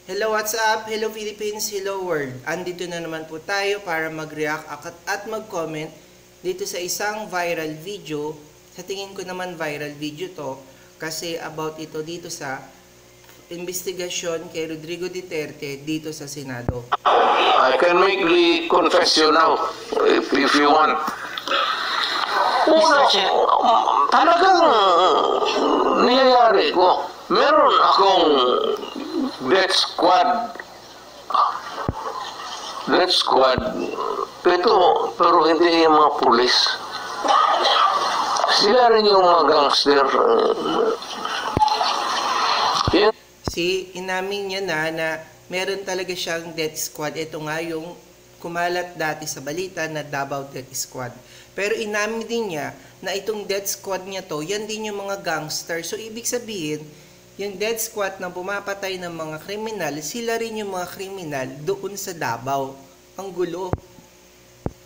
Hello, what's up? Hello Philippines, hello world. Andito na naman po tayo para mag-react at mag-comment dito sa isang viral video. Sa tingin ko naman viral video to kasi about ito dito sa investigasyon kay Rodrigo Duterte dito sa Senado. I can make the confession now if you want. Una, talagang niyayari ko. Meron akong death squad. Death squad. Pero hindi yung mga pulis. Sila rin yung mga gangster. Inamin niya na meron talaga siyang death squad. Ito nga yung kumalat dati sa balita na Davao Death Squad. Pero inamin din niya na itong death squad niya to, yan din yung mga gangster. So ibig sabihin, yung death squad na pumapatay ng mga kriminal, sila rin yung mga kriminal doon sa Davao. Ang gulo.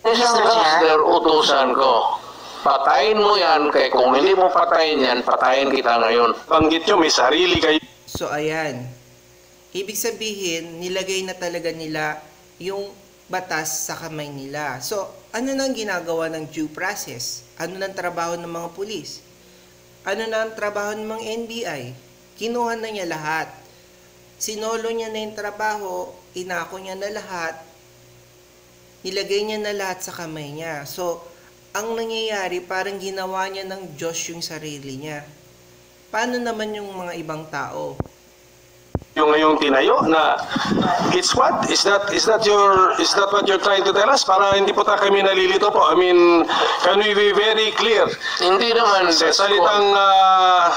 Isang gangster, utusan ko. Patayin mo yan, kaya kung hindi mo patayin yan, patayin kita ngayon. Banggit nyo, may sarili kayo. So ayan, ibig sabihin, nilagay na talaga nila yung batas sa kamay nila. So ano nang ginagawa ng due process? Ano nang trabaho ng mga pulis? Ano nang trabaho ng mga NBI? Kinuha na niya lahat. Sinolo niya na yung trabaho, inako niya na lahat, nilagay niya na lahat sa kamay niya. So, ang nangyayari, parang ginawa niya ng Diyos yung sarili niya. Paano naman yung mga ibang tao? Yung ngayong tinayo na hit squad, is that what you're trying to tell us? Para hindi po tayo kami nalilito po. I mean, can we be very clear? Hindi naman Sa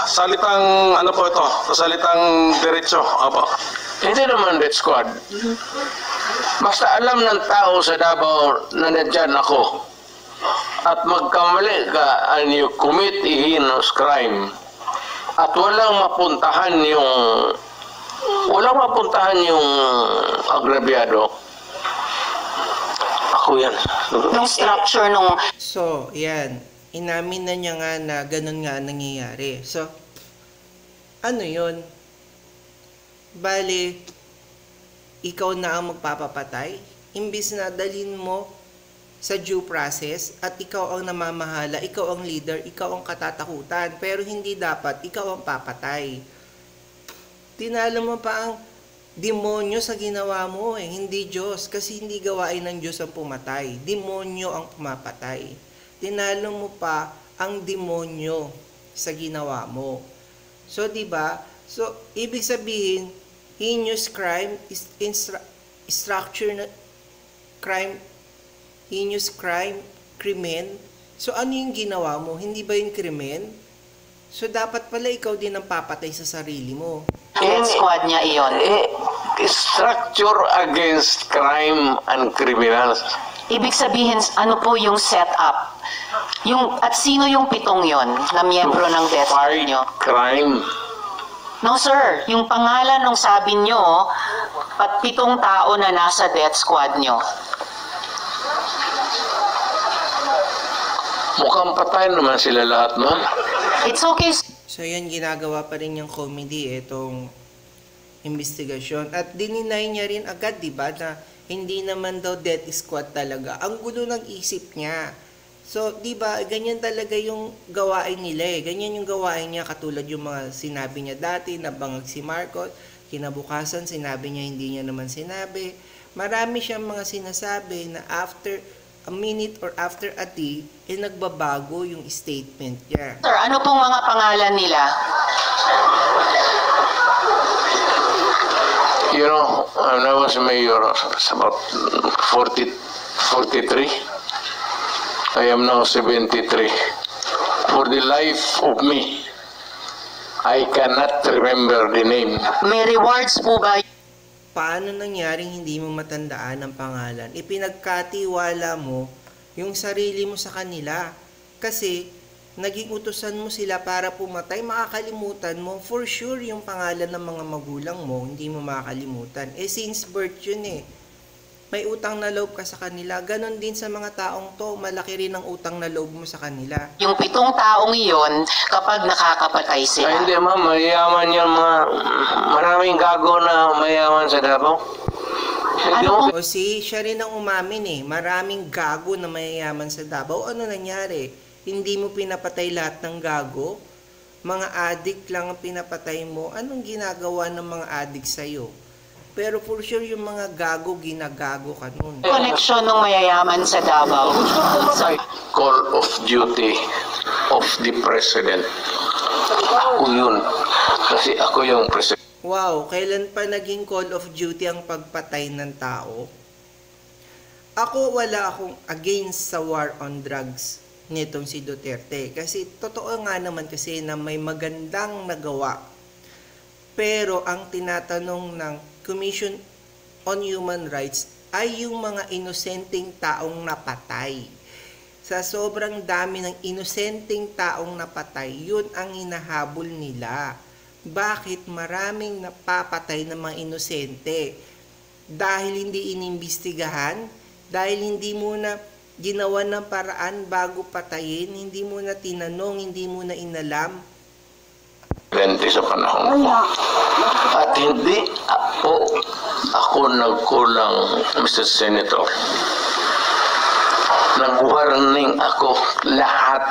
salitang ano po ito? Sa salitang diretso. Opo. Hindi naman death squad. Basta alam ng tao sa Davao na nandyan ako. At magkamali ka and you commit a heinous crime. At walang mapuntahan yung agrabyado. Ako yan. Yung structure nung... So, yan. Inamin na niya nga na ganun nga nangyayari. So, ano yun? Bale, ikaw na ang magpapapatay? Imbis na dalhin mo sa due process at ikaw ang namamahala, ikaw ang leader, ikaw ang katatakutan. Pero hindi dapat, ikaw ang papatay. Tinalo mo pa ang demonyo sa ginawa mo hindi Diyos. Kasi hindi gawain ng Diyos ang pumatay. Demonyo ang pumapatay. Tinalo mo pa ang demonyo sa ginawa mo. So, diba? So, ibig sabihin, heinous crime is structure na crime, heinous crime, krimen. So, ano yung ginawa mo? Hindi ba yung krimen? So, dapat pala ikaw din ang papatay sa sarili mo. death squad niya iyon. Structure against crime and criminals. Ibig sabihin, ano po yung setup? At sino yung pitong yon na miyembro ng death squad Fight nyo? crime. No sir, yung pangalan nung sabi nyo, at pitong tao na nasa death squad nyo. Mukhang patay naman sila lahat, man. It's okay. So, yan, ginagawa pa rin yung comedy, itong investigasyon. At dininay niya rin agad, di ba, na hindi naman daw death squad talaga. Ang gulo ng isip niya. So, di ba, ganyan talaga yung gawain nila Ganyan yung gawain niya, katulad yung mga sinabi niya dati, nabangag si Marcos, kinabukasan, sinabi niya, hindi niya naman sinabi. Marami siyang mga sinasabi na after a minute or after a day, nagbabago yung statement niya. Sir, ano pong mga pangalan nila? You know, when I was mayor, it's about 43. I am now 73. For the life of me, I cannot remember the name. May rewards po ba? Paano nangyaring hindi mo matandaan ang pangalan? Ipinagkatiwala mo yung sarili mo sa kanila. Kasi, naging utusan mo sila para pumatay, makakalimutan mo. For sure, yung pangalan ng mga magulang mo, hindi mo makakalimutan. Since birth yun may utang na loob ka sa kanila. Ganon din sa mga taong to, malaki rin ang utang na loob mo sa kanila. Yung 7 taong iyon kapag nakakapatay Ay, sila. hindi ma'am, mayayaman yung mga, maraming gago na mayayaman sa Davao. Hindi mo O siya rin ang umamin eh, maraming gago na mayayaman sa Davao. Ano nangyari? Hindi mo pinapatay lahat ng gago? Mga addict lang ang pinapatay mo? Anong ginagawa ng mga addict sa'yo? Pero for sure yung mga gago, ginagago ka nun. Koneksyon ng mayayaman sa Davao. call of duty of the president. Ako yun. Kasi ako yung president. Wow, kailan pa naging call of duty ang pagpatay ng tao? Wala akong against sa war on drugs nitong si Duterte. Kasi totoo nga naman kasi na may magandang nagawa. Pero ang tinatanong ng Commission on Human Rights ay yung mga inosenteng taong napatay. Sa sobrang dami ng inosenteng taong napatay, yun ang hinahabol nila. Bakit maraming napapatay ng mga inosente? Dahil hindi inimbestigahan? Dahil hindi muna ginawa ng paraan bago patayin? Hindi muna tinanong, hindi muna inalam? Sa panahon ko. At hindi ako nagkulang, Mr. Senator. Nag-warning ako lahat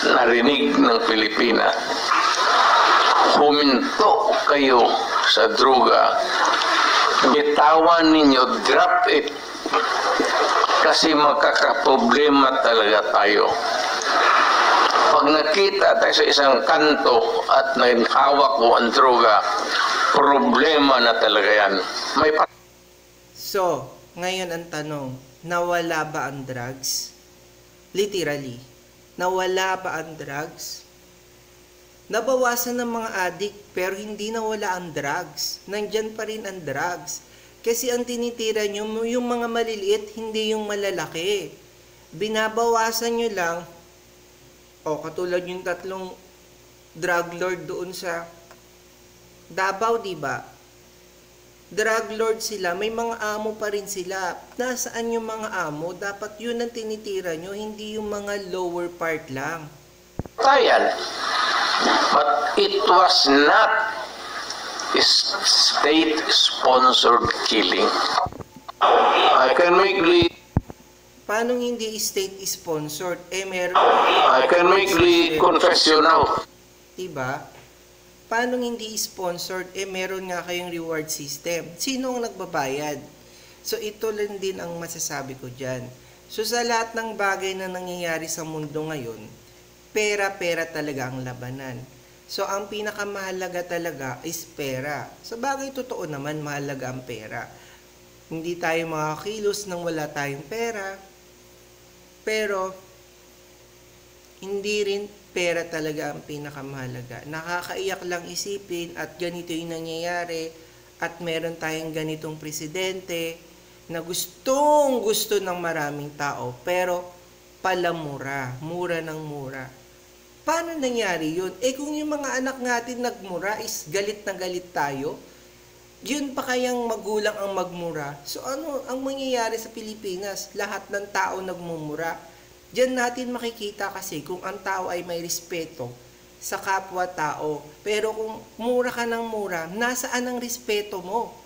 narinig ng Pilipina. Huminto kayo sa droga. Bitawan ninyo, drop it. Kasi magkakaproblema talaga tayo. Pag nakita tayo sa isang kanto at hawak mo ang droga, problema na talaga yan. So, ngayon ang tanong, nawala ba ang drugs? Literally, nawala ba ang drugs? Nabawasan ng mga addict pero hindi nawala ang drugs. Nandyan pa rin ang drugs. Kasi ang tinitira nyo, yung mga maliliit, hindi yung malalaki. Binabawasan nyo lang. Katulad yung 3 drug lord doon sa Davao, diba? Drug lord sila, may mga amo pa rin sila. Nasaan yung mga amo? Dapat yun ang tinitira nyo, hindi yung mga lower part lang. Tayan. But it was not state-sponsored killing. I can make the Paano hindi state-sponsored? Meron... I can make the confession now. Diba? Paano hindi sponsored? Meron nga kayong reward system. Sino ang nagbabayad? So, ito lang din ang masasabi ko dyan. So, sa lahat ng bagay na nangyayari sa mundo ngayon, pera-pera talaga ang labanan. So, ang pinakamahalaga talaga is pera. Sa bagay, totoo naman, mahalaga ang pera. Hindi tayo makakilos nang wala tayong pera. Pero, hindi rin pera talaga ang pinakamahalaga. Nakakaiyak lang isipin at ganito yung nangyayari at meron tayong ganitong presidente na gustong-gusto ng maraming tao pero palamura, mura ng mura. Paano nangyari yun? Kung yung mga anak natin nagmura is galit na galit tayo, yun pa kayang magulang ang magmura? So ano ang mangyayari sa Pilipinas? Lahat ng tao nagmumura. Diyan natin makikita kasi kung ang tao ay may respeto sa kapwa-tao. Pero kung mura ka ng mura, nasaan ang respeto mo?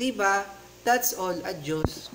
Diba? That's all. Adios.